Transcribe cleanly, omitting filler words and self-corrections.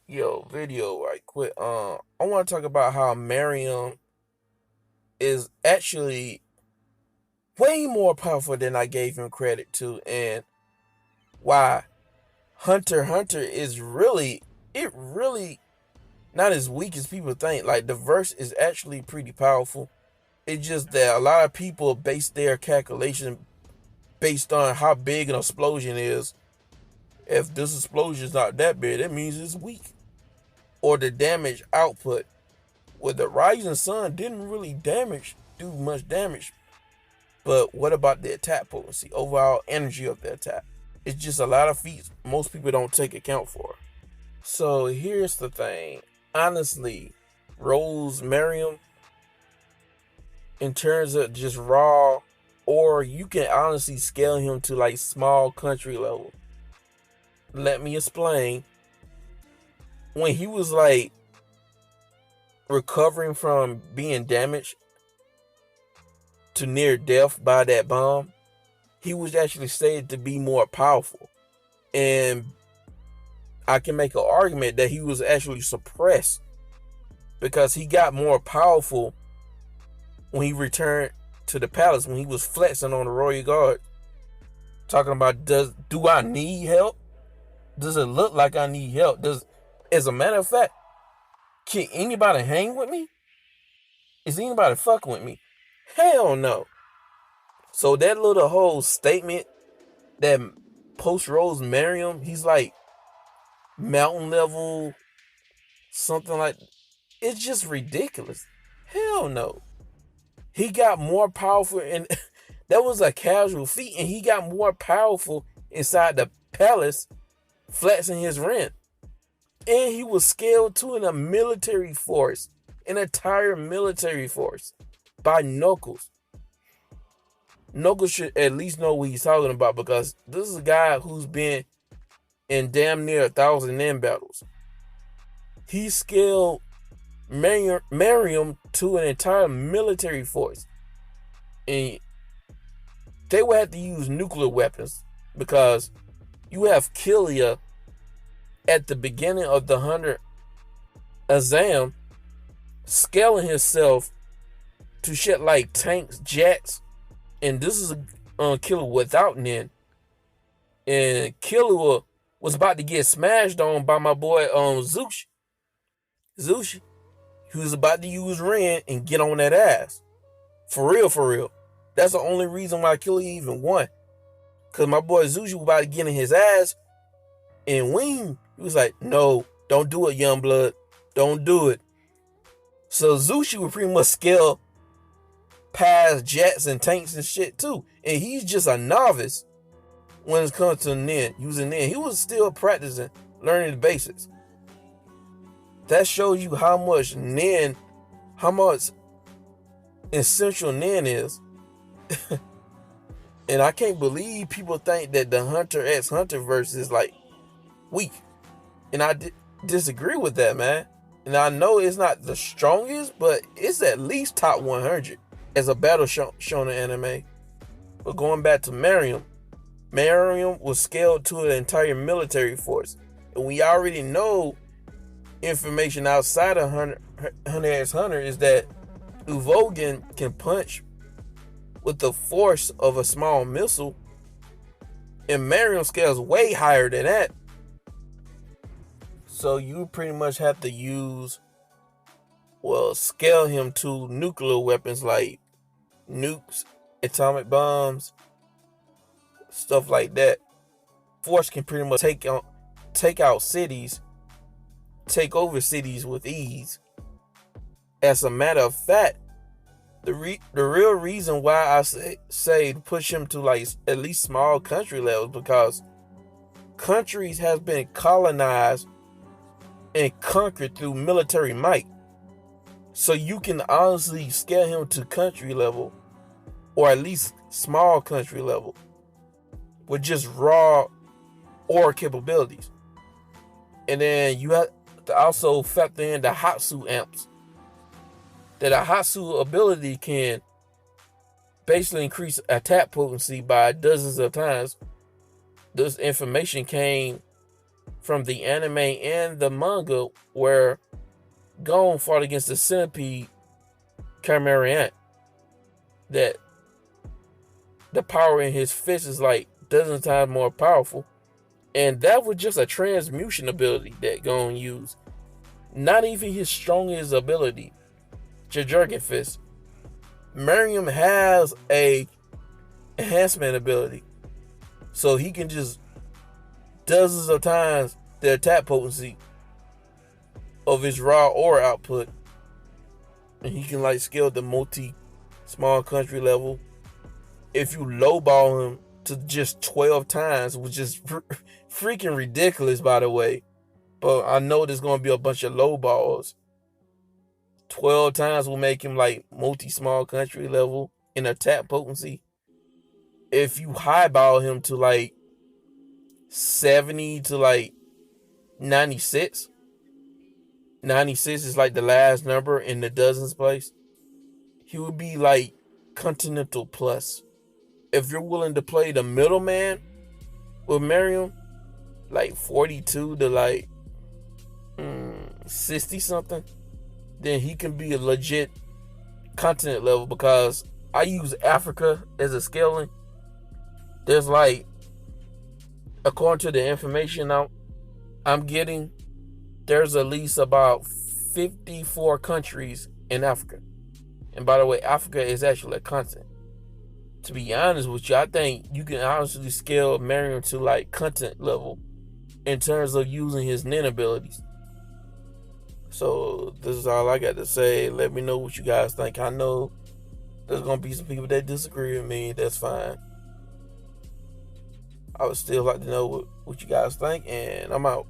Yo, video right quick. I want to talk about how Meruem is actually way more powerful than I gave him credit to, and why Hunter x Hunter is really not as weak as people think. Like the verse is actually pretty powerful. It's just that a lot of people base their calculation based on how big an explosion is. If this explosion is not that big, that means it's weak. Or the damage output. Well, the rising sun didn't really do much damage. But what about the attack potency, overall energy of the attack? It's just a lot of feats most people don't take account for. So here's the thing. Honestly, Rose Meruem, in terms of just raw, or you can honestly scale him to like small country level. Let me explain. When he was like recovering from being damaged to near death by that bomb, he was actually said to be more powerful. And I can make an argument that he was actually suppressed because he got more powerful when he returned to the palace, when he was flexing on the royal guard. Talking about, do I need help? Does it look like I need help? As a matter of fact, can anybody hang with me? Is anybody fucking with me? Hell no. So that little whole statement that post Rose Meruem, he's like mountain level, something like, it's just ridiculous. Hell no. He got more powerful, and that was a casual feat, and he got more powerful inside the palace, flexing his rent. And he was scaled to in a military force, an entire military force, by Knuckles. Knuckles should at least know what he's talking about, because this is a guy who's been in damn near 1,000 end battles. He scaled Meruem to an entire military force. And they would have to use nuclear weapons, because you have Killia at the beginning of the 100 Azam scaling himself to shit like tanks, jets, and this is a killer without Nin. And Killua was about to get smashed on by my boy Zushi. Zushi. He was about to use Ren and get on that ass. For real, for real. That's the only reason why Killua even won. Cause my boy Zushi was about to get in his ass, and Wing, he was like, no, don't do it, young blood. Don't do it. So Zushi would pretty much scale past jets and tanks and shit too. And he's just a novice when it comes to Nin, using Nin. He was still practicing, learning the basics. That shows you how much essential Nin is. And I can't believe people think that the Hunter x Hunter verse is like weak. And I disagree with that, man. And I know it's not the strongest, but it's at least top 100 as a battle shonen anime. But going back to Meruem was scaled to an entire military force. And we already know information outside of Hunter x Hunter is that Uvogan can punch with the force of a small missile. And Meruem scales way higher than that. So you pretty much have to scale him to nuclear weapons like nukes, atomic bombs, stuff like that. Force can pretty much take out cities, take over cities with ease. As a matter of fact, the real reason why I say push him to like at least small country levels, because countries has been colonized and conquered through military might. So you can honestly scale him to country level, or at least small country level, with just raw ore capabilities. And then you have to also factor in the Hatsu amps. That a Hatsu ability can basically increase attack potency by dozens of times. This information came from the anime and the manga where Gon fought against the centipede Chimera, that the power in his fist is like dozens times more powerful. And that was just a transmutation ability that Gon used. Not even his strongest ability, Jajurgan Fist. Meruem has a enhancement ability. So he can just dozens of times the attack potency of his raw aura output. And he can like scale the multi small country level. If you lowball him to just 12 times, which is freaking ridiculous, by the way. But I know there's going to be a bunch of lowballs. 12 times will make him like multi small country level in attack potency. If you highball him to like 70 to like 96, 96 is like the last number in the dozens place, he would be like Continental plus. If you're willing to play the middleman with Meruem, like 42 to like 60 something, then he can be a legit continent level, because I use Africa as a scaling. There's like, according to the information I'm getting, there's at least about 54 countries in Africa. And by the way, Africa is actually a continent. To be honest with you, I think you can honestly scale Meruem to like continent level in terms of using his nin abilities. So this is all I got to say. Let me know what you guys think. I know there's going to be some people that disagree with me. That's fine. I would still like to know what you guys think, and I'm out.